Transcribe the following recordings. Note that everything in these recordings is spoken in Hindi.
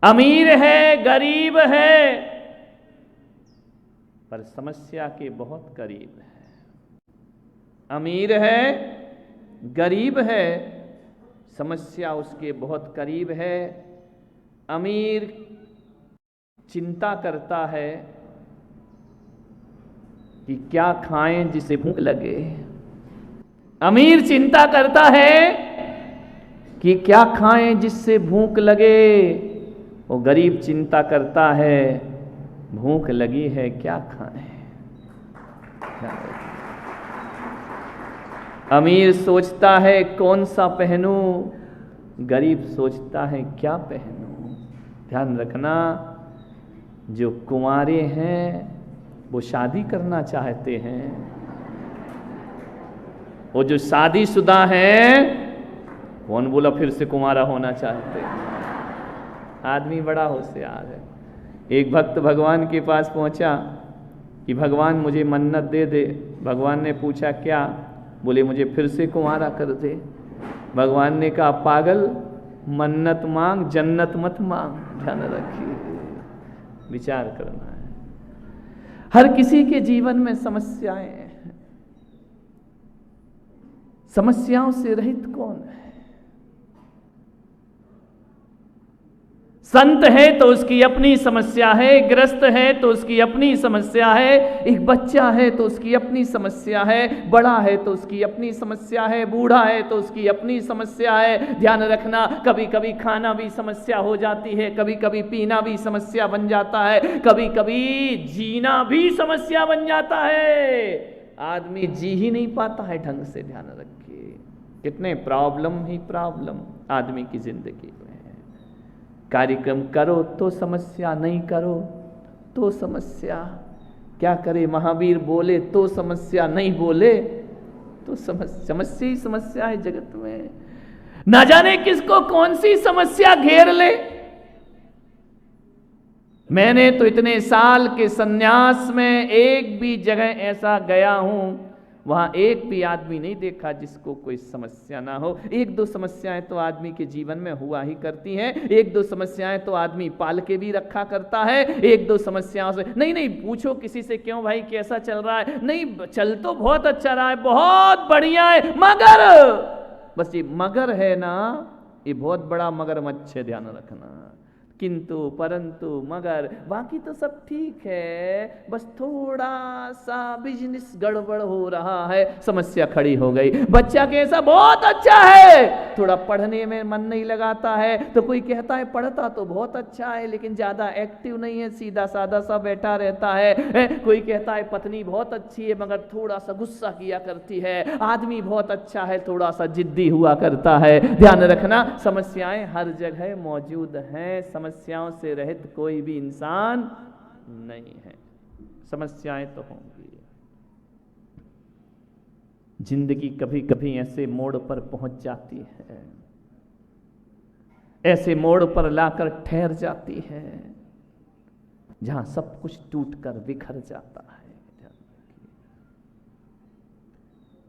अमीर है, गरीब है, पर समस्या के बहुत करीब है। अमीर है, गरीब है, समस्या उसके बहुत करीब है। अमीर चिंता करता है कि क्या खाएं जिसे भूख लगे। अमीर चिंता करता है कि क्या खाएं जिससे भूख लगे। वो गरीब चिंता करता है, भूख लगी है क्या खाएं। अमीर सोचता है कौन सा पहनूं, गरीब सोचता है क्या पहनूं। ध्यान रखना, जो कुंवारे हैं वो शादी करना चाहते हैं, वो जो शादीशुदा हैं कौन बोला फिर से कुंवारा होना चाहते हैं। आदमी बड़ा होशियार है। एक भक्त भगवान के पास पहुंचा कि भगवान मुझे मन्नत दे दे। भगवान ने पूछा क्या? बोले मुझे फिर से कुंवारा कर दे। भगवान ने कहा पागल, मन्नत मांग, जन्नत मत मांग। ध्यान रखिए, विचार करना है। हर किसी के जीवन में समस्याएं हैं। समस्याओं से रहित कौन है? संत है तो उसकी अपनी समस्या है, गृहस्थ है तो उसकी अपनी समस्या है, एक बच्चा है तो उसकी अपनी समस्या है, बड़ा है तो उसकी अपनी समस्या है, बूढ़ा है तो उसकी अपनी समस्या है। ध्यान रखना, कभी कभी खाना भी समस्या हो जाती है, कभी कभी पीना भी समस्या बन जाता है, कभी कभी जीना भी समस्या बन जाता है। आदमी जी ही नहीं पाता है ढंग से। ध्यान रखिए, कितने प्रॉब्लम ही प्रॉब्लम आदमी की जिंदगी में। कार्यक्रम करो तो समस्या, नहीं करो तो समस्या। क्या करे? महावीर बोले तो समस्या, नहीं बोले तो समस्या ही समस्या है जगत में। ना जाने किसको कौन सी समस्या घेर ले। मैंने तो इतने साल के सन्यास में एक भी जगह ऐसा गया हूं, वहां एक भी आदमी नहीं देखा जिसको कोई समस्या ना हो। एक दो समस्याएं तो आदमी के जीवन में हुआ ही करती हैं, एक दो समस्याएं तो आदमी पाल के भी रखा करता है। एक दो समस्याओं से नहीं पूछो किसी से, क्यों भाई कैसा चल रहा है? नहीं, चल तो बहुत अच्छा रहा है, बहुत बढ़िया है, मगर बस ये मगर है ना, ये बहुत बड़ा मगरमच्छ है। ध्यान रखना, किंतु परंतु मगर, बाकी तो सब ठीक है, बस थोड़ा सा बिजनेस गड़बड़ हो रहा है, समस्या खड़ी हो गई। बच्चा कैसा? बहुत अच्छा है, थोड़ा पढ़ने में मन नहीं लगाता है, तो कोई कहता है पढ़ता तो बहुत अच्छा है लेकिन ज्यादा एक्टिव नहीं है, सीधा साधा सा बैठा रहता है। कोई कहता है पत्नी बहुत अच्छी है मगर थोड़ा सा गुस्सा किया करती है। आदमी बहुत अच्छा है, थोड़ा सा जिद्दी हुआ करता है। ध्यान रखना, समस्याएं हर जगह मौजूद हैं। समस्याओं से रहित कोई भी इंसान नहीं है। समस्याएं तो होंगी। जिंदगी कभी कभी ऐसे मोड़ पर पहुंच जाती है, ऐसे मोड़ पर लाकर ठहर जाती है जहां सब कुछ टूटकर बिखर जाता है।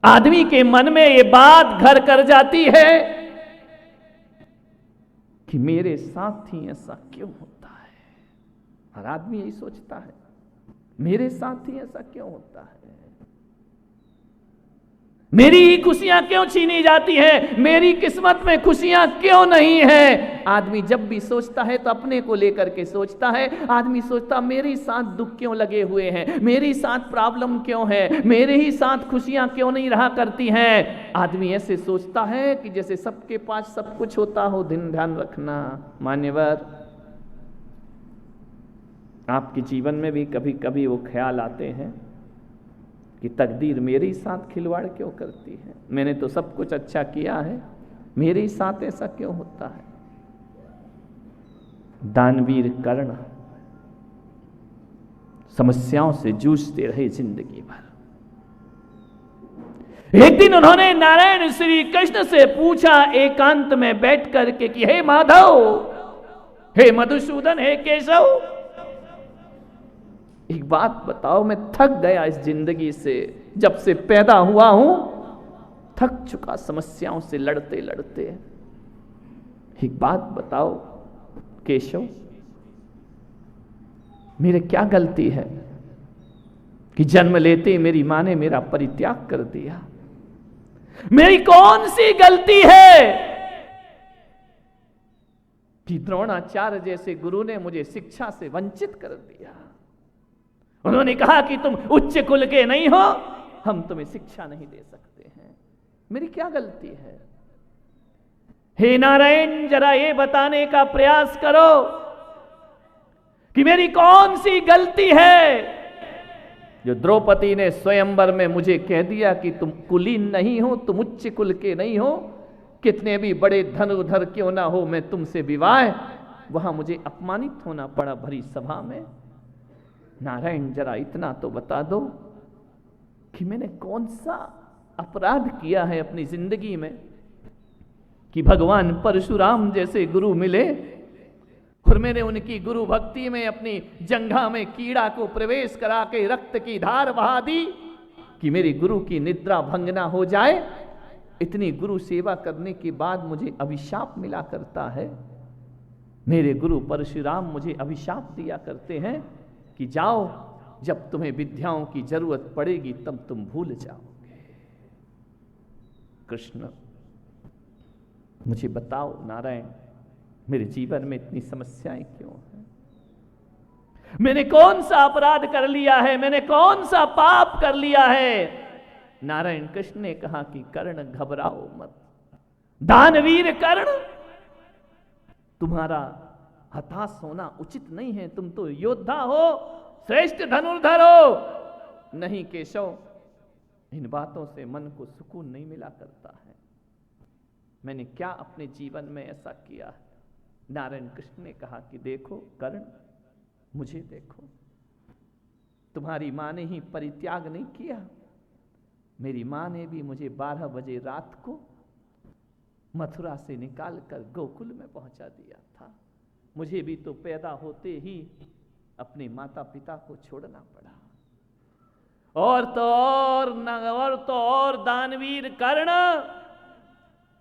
आदमी के मन में ये बात घर कर जाती है कि मेरे साथ ही ऐसा क्यों होता है। हर आदमी यही सोचता है, मेरे साथ ही ऐसा क्यों होता है, मेरी ही खुशियां क्यों छीनी जाती हैं, मेरी किस्मत में खुशियां क्यों नहीं है। आदमी जब भी सोचता है तो अपने को लेकर के सोचता है। आदमी सोचता मेरे साथ दुख क्यों लगे हुए हैं, मेरे साथ प्रॉब्लम क्यों है, मेरे ही साथ खुशियां क्यों नहीं रहा करती हैं। आदमी ऐसे सोचता है कि जैसे सबके पास सब कुछ होता हो। ध्यान रखना मान्यवर, आपके जीवन में भी कभी कभी वो ख्याल आते हैं कि तकदीर मेरे ही साथ खिलवाड़ क्यों करती है, मैंने तो सब कुछ अच्छा किया है, मेरे ही साथ ऐसा क्यों होता है। दानवीर कर्ण समस्याओं से जूझते रहे जिंदगी भर। एक दिन उन्होंने नारायण श्री कृष्ण से पूछा एकांत में बैठ करके कि हे माधव, हे मधुसूदन, हे केशव, एक बात बताओ, मैं थक गया इस जिंदगी से, जब से पैदा हुआ हूं थक चुका समस्याओं से लड़ते लड़ते। एक बात बताओ केशव, मेरे क्या गलती है कि जन्म लेते ही मेरी मां ने मेरा परित्याग कर दिया? मेरी कौन सी गलती है कि द्रोणाचार्य जैसे गुरु ने मुझे शिक्षा से वंचित कर दिया? उन्होंने कहा कि तुम उच्च कुल के नहीं हो, हम तुम्हें शिक्षा नहीं दे सकते हैं। मेरी क्या गलती है? हे नारायण, जरा ये बताने का प्रयास करो कि मेरी कौन सी गलती है जो द्रौपदी ने स्वयंवर में मुझे कह दिया कि तुम कुलीन नहीं हो, तुम उच्च कुल के नहीं हो, कितने भी बड़े धनुर्धर क्यों ना हो, मैं तुमसे विवाह। वहां मुझे अपमानित होना पड़ा भरी सभा में। नारायण, जरा इतना तो बता दो कि मैंने कौन सा अपराध किया है अपनी जिंदगी में कि भगवान परशुराम जैसे गुरु मिले और मैंने उनकी गुरु भक्ति में अपनी जंघा में कीड़ा को प्रवेश करा के रक्त की धार बहा दी कि मेरी गुरु की निद्रा भंग ना हो जाए। इतनी गुरु सेवा करने के बाद मुझे अभिशाप मिला करता है। मेरे गुरु परशुराम मुझे अभिशाप दिया करते हैं कि जाओ, जब तुम्हें विद्याओं की जरूरत पड़ेगी तब तुम भूल जाओगे। कृष्ण, मुझे बताओ नारायण, मेरे जीवन में इतनी समस्याएं क्यों हैं? मैंने कौन सा अपराध कर लिया है? मैंने कौन सा पाप कर लिया है? नारायण कृष्ण ने कहा कि कर्ण, घबराओ मत। दानवीर कर्ण, तुम्हारा हताश होना उचित नहीं है। तुम तो योद्धा हो, श्रेष्ठ धनुर्धर हो। नहीं केशव, इन बातों से मन को सुकून नहीं मिला करता है। मैंने क्या अपने जीवन में ऐसा किया है? नारायण कृष्ण ने कहा कि देखो कर्ण, मुझे देखो, तुम्हारी मां ने ही परित्याग नहीं किया। मेरी मां ने भी मुझे 12 बजे रात को मथुरा से निकालकर गोकुल में पहुंचा दिया था। मुझे भी तो पैदा होते ही अपने माता पिता को छोड़ना पड़ा। और तो और दानवीर कर्ण,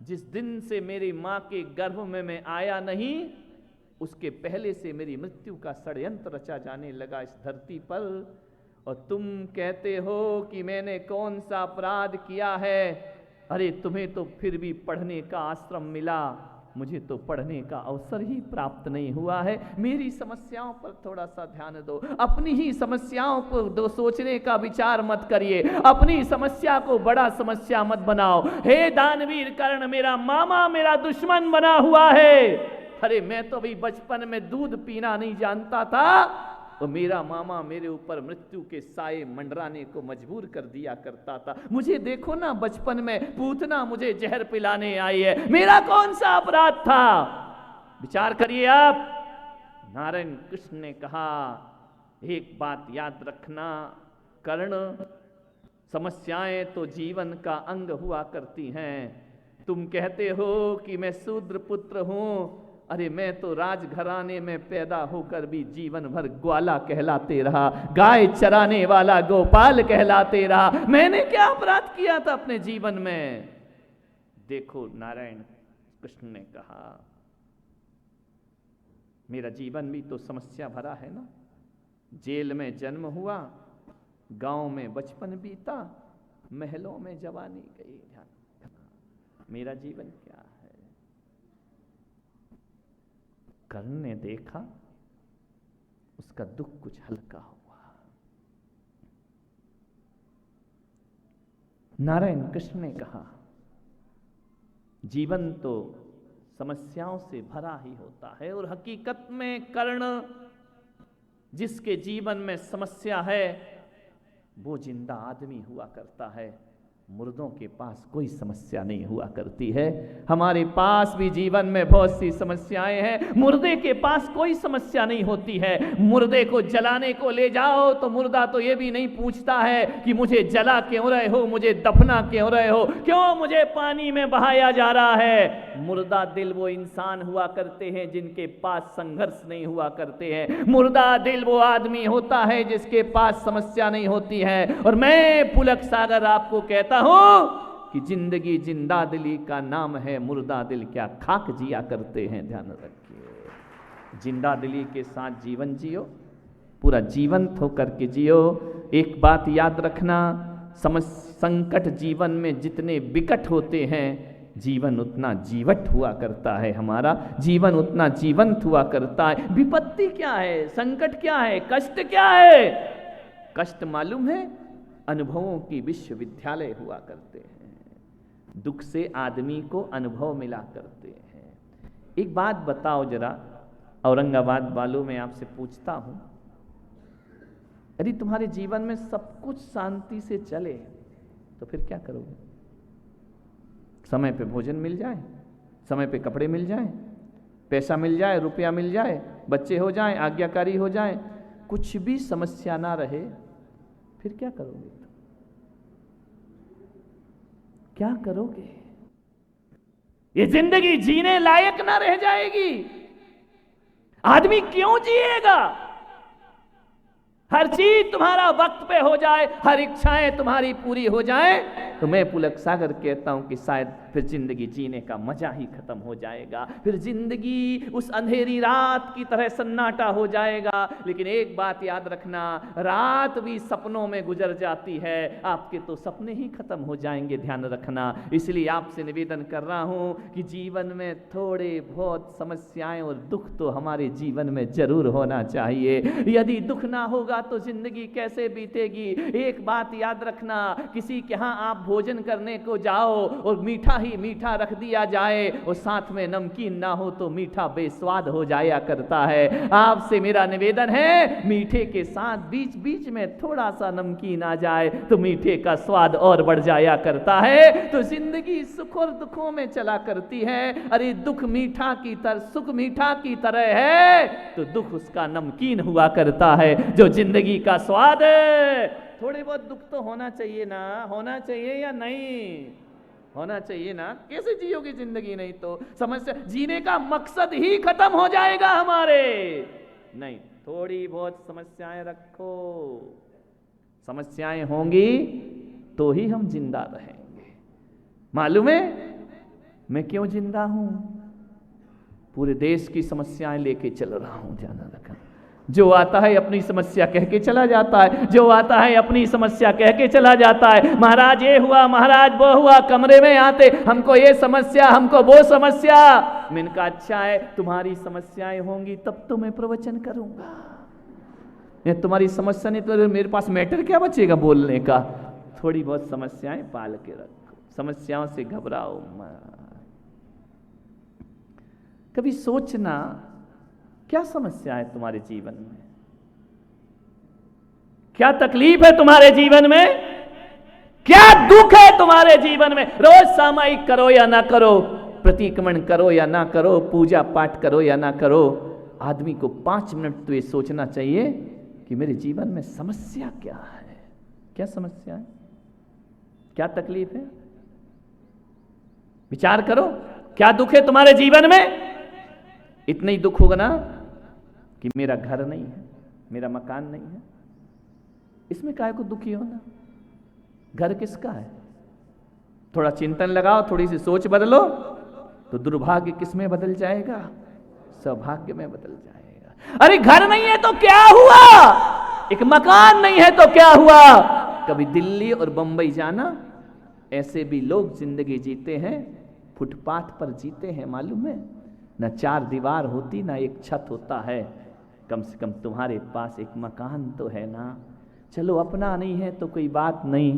जिस दिन से मेरी मां के गर्भ में मैं आया नहीं, उसके पहले से मेरी मृत्यु का षड्यंत्र रचा जाने लगा इस धरती पर। और तुम कहते हो कि मैंने कौन सा अपराध किया है? अरे तुम्हें तो फिर भी पढ़ने का आश्रम मिला, मुझे तो पढ़ने का अवसर ही प्राप्त नहीं हुआ है। मेरी समस्याओं पर थोड़ा सा ध्यान दो। अपनी ही समस्याओं को दो सोचने का विचार मत करिए। अपनी समस्या को बड़ा समस्या मत बनाओ। हे दानवीर कर्ण, मेरा मामा मेरा दुश्मन बना हुआ है। अरे मैं तो अभी बचपन में दूध पीना नहीं जानता था, तो मेरा मामा मेरे ऊपर मृत्यु के साए मंडराने को मजबूर कर दिया करता था। मुझे देखो ना, बचपन में पूतना मुझे जहर पिलाने आई है। मेरा कौन सा अपराध था? विचार करिए आप। नारायण कृष्ण ने कहा, एक बात याद रखना कर्ण, समस्याएं तो जीवन का अंग हुआ करती हैं। तुम कहते हो कि मैं शूद्र पुत्र हूं। अरे मैं तो राजघराने में पैदा होकर भी जीवन भर ग्वाला कहलाते रहा, गाय चराने वाला गोपाल कहलाते रहा। मैंने क्या अपराध किया था अपने जीवन में? देखो नारायण कृष्ण ने कहा, मेरा जीवन भी तो समस्या भरा है ना। जेल में जन्म हुआ, गांव में बचपन बीता, महलों में जवानी गई। मेरा जीवन क्या है? कर्ण ने देखा, उसका दुख कुछ हल्का हुआ। नारायण कृष्ण ने कहा, जीवन तो समस्याओं से भरा ही होता है, और हकीकत में कर्ण जिसके जीवन में समस्या है वो जिंदा आदमी हुआ करता है। मुर्दों के पास कोई समस्या नहीं हुआ करती है। हमारे पास भी जीवन में बहुत सी समस्याएं हैं, मुर्दे के पास कोई समस्या नहीं होती है। मुर्दे को जलाने को ले जाओ तो मुर्दा तो ये भी नहीं पूछता है कि मुझे जला क्यों रहे हो, मुझे दफना क्यों रहे हो, क्यों मुझे पानी में बहाया जा रहा है। मुर्दा दिल वो इंसान हुआ करते हैं जिनके पास संघर्ष नहीं हुआ करते हैं। मुर्दा दिल वो आदमी होता है जिसके पास समस्या नहीं होती है। और मैं पुलक सागर आपको कहता हूं कि जिंदगी जिंदा दिली का नाम है, मुर्दा दिल क्या खाक जिया करते हैं। ध्यान रखिए, जिंदा दिली के साथ जीवन जियो, पूरा जीवंत होकर के जियो। एक बात याद रखना, संकट जीवन में जितने विकट होते हैं, जीवन उतना जीवट हुआ करता है, हमारा जीवन उतना जीवंत हुआ करता है। विपत्ति क्या है, संकट क्या है, कष्ट क्या है? कष्ट मालूम है, अनुभवों की विश्वविद्यालय हुआ करते हैं। दुख से आदमी को अनुभव मिला करते हैं। एक बात बताओ जरा, औरंगाबाद वालों, मैं आपसे पूछता हूं, यदि तुम्हारे जीवन में सब कुछ शांति से चले तो फिर क्या करोगे? समय पे भोजन मिल जाए, समय पे कपड़े मिल जाए, पैसा मिल जाए, रुपया मिल जाए, बच्चे हो जाएं, आज्ञाकारी हो जाएं, कुछ भी समस्या ना रहे, फिर क्या करोगे? क्या करोगे? ये जिंदगी जीने लायक ना रह जाएगी। आदमी क्यों जिएगा? हर चीज तुम्हारा वक्त पे हो जाए, हर इच्छाएं तुम्हारी पूरी हो जाए, तो मैं पुलक सागर कहता हूं कि शायद फिर जिंदगी जीने का मजा ही खत्म हो जाएगा। फिर जिंदगी उस अंधेरी रात की तरह सन्नाटा हो जाएगा। लेकिन एक बात याद रखना, रात भी सपनों में गुजर जाती है, आपके तो सपने ही खत्म हो जाएंगे, ध्यान रखना। इसलिए आपसे निवेदन कर रहा हूं कि जीवन में थोड़े बहुत समस्याएं और दुख तो हमारे जीवन में जरूर होना चाहिए। यदि दुख ना होगा तो जिंदगी कैसे बीतेगी? एक बात याद रखना, किसी के यहां आप भोजन करने को जाओ और मीठा ही मीठा रख दिया जाए और साथ में नमकीन ना हो तो मीठा बेस्वाद हो जाया करता है। आपसे मेरा निवेदन है, मीठे के साथ बीच बीच में थोड़ा सा नमकीन आ जाए तो मीठे का स्वाद और बढ़ जाया करता है। तो जिंदगी सुख और दुखों में चला करती है। अरे दुख मीठा की तरह, सुख मीठा की तरह है तो दुख उसका नमकीन हुआ करता है, जो जिंदगी का स्वाद है। थोड़े बहुत दुख तो होना चाहिए ना, होना चाहिए या नहीं? होना चाहिए ना। कैसे जियोगी जिंदगी नहीं तो? समस्या, जीने का मकसद ही खत्म हो जाएगा हमारे। नहीं, थोड़ी बहुत समस्याएं रखो। समस्याएं होंगी तो ही हम जिंदा रहेंगे। मालूम है मैं क्यों जिंदा हूं? पूरे देश की समस्याएं लेके चल रहा हूं, ध्यान रखना। जो आता है अपनी समस्या कह के चला जाता है, जो आता है अपनी समस्या कह के चला जाता है। महाराज ये हुआ, महाराज वो हुआ, कमरे में आते हमको ये समस्या, हमको वो समस्या। मैंने कहा अच्छा है, तुम्हारी समस्याएं होंगी तब तो मैं प्रवचन करूंगा। मैं तुम्हारी समस्या नहीं तो मेरे पास मैटर क्या बचेगा बोलने का? थोड़ी बहुत समस्याएं पाल के रखो, समस्याओं से घबराओ मत। कभी सोचना क्या समस्या है तुम्हारे जीवन में, क्या तकलीफ है तुम्हारे जीवन में, क्या दुख है तुम्हारे जीवन में। रोज सामायिक करो या ना करो, प्रतिक्रमण करो या ना करो, पूजा पाठ करो या ना करो, आदमी को 5 मिनट तो ये सोचना चाहिए कि मेरे जीवन में समस्या क्या है, क्या समस्या है, क्या तकलीफ है। विचार करो, क्या दुख है तुम्हारे जीवन में। इतना ही दुख होगा ना कि मेरा घर नहीं है, मेरा मकान नहीं है, इसमें काहे को दुखी होना? घर किसका है? थोड़ा चिंतन लगाओ, थोड़ी सी सोच बदलो तो दुर्भाग्य किस में बदल जाएगा? सौभाग्य में बदल जाएगा। अरे घर नहीं है तो क्या हुआ, एक मकान नहीं है तो क्या हुआ? कभी दिल्ली और बंबई जाना, ऐसे भी लोग जिंदगी जीते हैं, फुटपाथ पर जीते हैं, मालूम है? न 4 दीवार होती, ना एक छत होता है। कम से कम तुम्हारे पास एक मकान तो है ना। चलो अपना नहीं है तो कोई बात नहीं,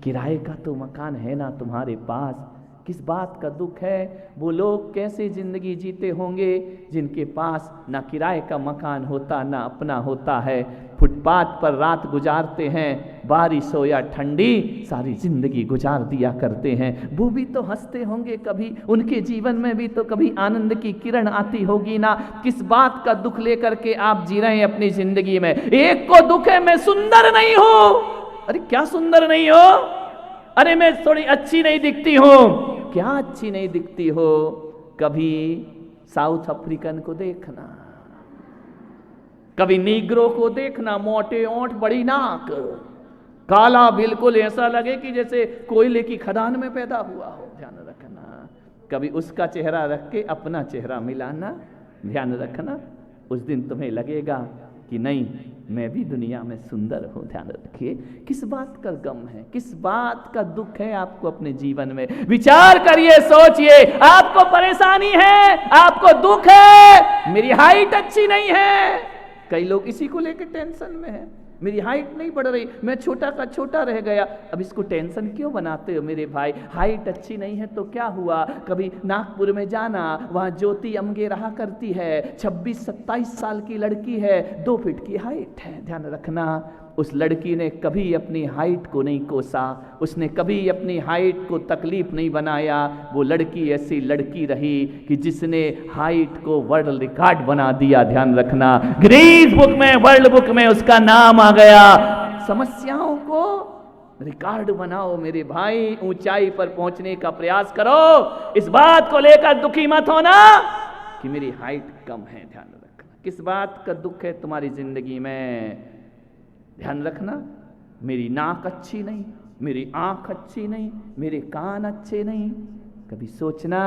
किराए का तो मकान है ना तुम्हारे पास। किस बात का दुख है? वो लोग कैसे जिंदगी जीते होंगे जिनके पास ना किराए का मकान होता, ना अपना होता है, फुटपाथ पर रात गुजारते हैं, बारिश हो या ठंडी सारी जिंदगी गुजार दिया करते हैं। वो भी तो हंसते होंगे कभी, उनके जीवन में भी तो कभी आनंद की किरण आती होगी ना। किस बात का दुख लेकर के आप जी रहे हैं अपनी जिंदगी में? एक को दुख है मैं सुंदर नहीं हूं। अरे क्या सुंदर नहीं हो? अरे मैं थोड़ी अच्छी नहीं दिखती हूं। क्या अच्छी नहीं दिखती हो? कभी साउथ अफ्रीकन को देखना, कभी नीग्रो को देखना, मोटे ओंठ, बड़ी नाक, काला बिल्कुल ऐसा लगे कि जैसे कोयले की खदान में पैदा हुआ हो, ध्यान रखना। कभी उसका चेहरा रख के अपना चेहरा मिलाना, ध्यान रखना। उस दिन तुम्हें लगेगा कि नहीं, मैं भी दुनिया में सुंदर हूं। ध्यान रखिए, किस बात का गम है, किस बात का दुख है आपको अपने जीवन में? विचार करिए, सोचिए। आपको परेशानी है, आपको दुख है, मेरी हाइट अच्छी नहीं है। कई लोग इसी को लेकर टेंशन में है, मेरी हाइट नहीं बढ़ रही, मैं छोटा का छोटा रह गया। अब इसको टेंशन क्यों बनाते हो मेरे भाई? हाइट अच्छी नहीं है तो क्या हुआ? कभी नागपुर में जाना, वहाँ ज्योति अमगे रहा करती है, 26-27 साल की लड़की है, 2 फीट की हाइट है। ध्यान रखना, उस लड़की ने कभी अपनी हाइट को नहीं कोसा, उसने कभी अपनी हाइट को तकलीफ नहीं बनाया। वो लड़की ऐसी लड़की रही कि जिसने हाइट को वर्ल्ड रिकॉर्ड बना दिया। ध्यान रखना, गिनीज बुक में, वर्ल्ड बुक में उसका नाम आ गया। समस्याओं को रिकॉर्ड बनाओ मेरे भाई, ऊंचाई पर पहुंचने का प्रयास करो। इस बात को लेकर दुखी मत होना कि मेरी हाइट कम है। ध्यान रखना, किस बात का दुख है तुम्हारी जिंदगी में? ध्यान रखना, मेरी नाक अच्छी नहीं, मेरी आंख अच्छी नहीं, मेरे कान अच्छे नहीं। कभी सोचना,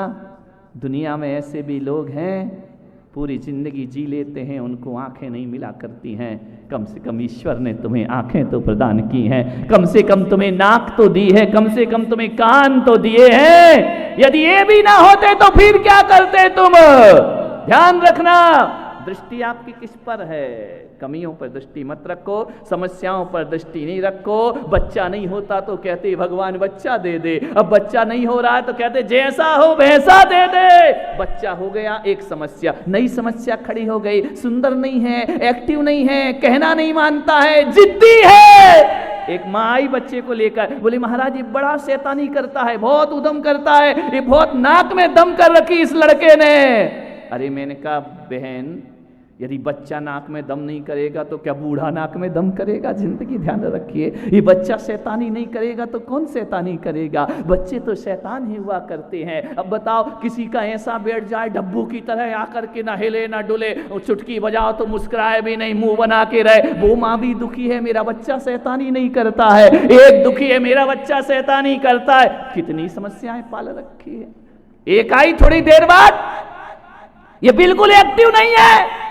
दुनिया में ऐसे भी लोग हैं पूरी जिंदगी जी लेते हैं, उनको आंखें नहीं मिला करती हैं। कम से कम ईश्वर ने तुम्हें आंखें तो प्रदान की हैं, कम से कम तुम्हें नाक तो दी है, कम से कम तुम्हें कान तो दिए हैं। यदि ये भी ना होते तो फिर क्या करते तुम? ध्यान रखना, दृष्टि आपकी किस पर है? कमियों पर दृष्टि मत रखो, समस्याओं पर दृष्टि नहीं रखो। बच्चा नहीं होता तो कहते भगवान बच्चा दे दे, अब बच्चा नहीं हो रहा है तो कहते जैसा हो वैसा दे दे। बच्चा हो गया, एक समस्या, नई समस्या खड़ी हो गई। सुंदर नहीं है, एक्टिव नहीं है, कहना नहीं मानता है, जिद्दी है। एक माँ आई बच्चे को लेकर, बोली महाराज ये बड़ा शैतानी करता है, बहुत उद्यम करता है, ये बहुत नाक में दम कर रखी इस लड़के ने। अरे मैंने कहा बहन, यदि बच्चा नाक में दम नहीं करेगा तो क्या बूढ़ा नाक में दम करेगा? जिंदगी ध्यान रखिए, ये बच्चा शैतानी नहीं करेगा तो कौन शैतानी करेगा? बच्चे तो शैतान ही हुआ करते हैं। अब बताओ, किसी का ऐसा बैठ जाए डब्बू की तरह आकर के ना हिले ना डुले, चुटकी बजाओ तो मुस्कुराए भी नहीं, मुंह बना के रहे, वो माँ भी दुखी है मेरा बच्चा शैतानी नहीं करता है, एक दुखी है मेरा बच्चा शैतानी करता है। कितनी समस्याएं पाल रखी है। एक आई थोड़ी देर बाद, ये बिल्कुल एक्टिव नहीं है,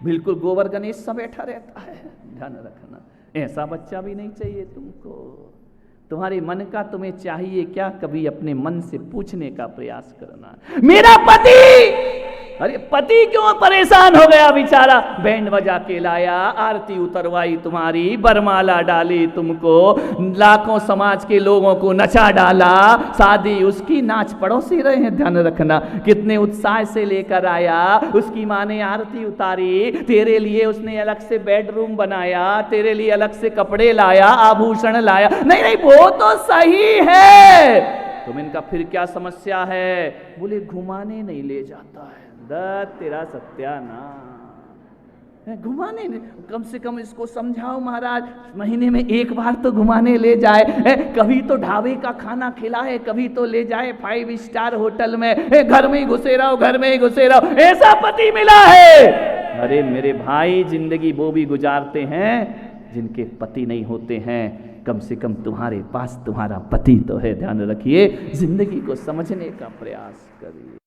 बिल्कुल गोबर गणेश सा बैठा रहता है। ध्यान रखना, ऐसा बच्चा भी नहीं चाहिए तुमको। तुम्हारे मन का तुम्हें चाहिए क्या? कभी अपने मन से पूछने का प्रयास करना। मेरा पति, अरे पति क्यों परेशान हो गया बेचारा? बैंड बजा के लाया, आरती उतरवाई तुम्हारी, बरमाला डाली तुमको, लाखों समाज के लोगों को नचा डाला, शादी उसकी, नाच पड़ोसी रहे हैं। ध्यान रखना, कितने उत्साह से लेकर आया, उसकी माँ ने आरती उतारी, तेरे लिए उसने अलग से बेडरूम बनाया, तेरे लिए अलग से कपड़े लाया, आभूषण लाया। नहीं नहीं, वो तो सही है। तुम इनका फिर क्या समस्या है? बोले घुमाने नहीं ले जाता है। तेरा सत्यानाश, घुमाने नहीं, कम से कम इसको समझाओ महाराज, महीने में एक बार तो घुमाने ले जाए, कभी तो ढाबे का खाना खिलाए, कभी तो ले जाए 5 स्टार होटल में, घर में ही घुसे रहो, घर में ही घुसे रहो। ऐसा पति मिला है? अरे मेरे भाई, जिंदगी वो भी गुजारते हैं जिनके पति नहीं होते हैं। कम से कम तुम्हारे पास तुम्हारा पति तो है। ध्यान रखिए, जिंदगी को समझने का प्रयास करिए।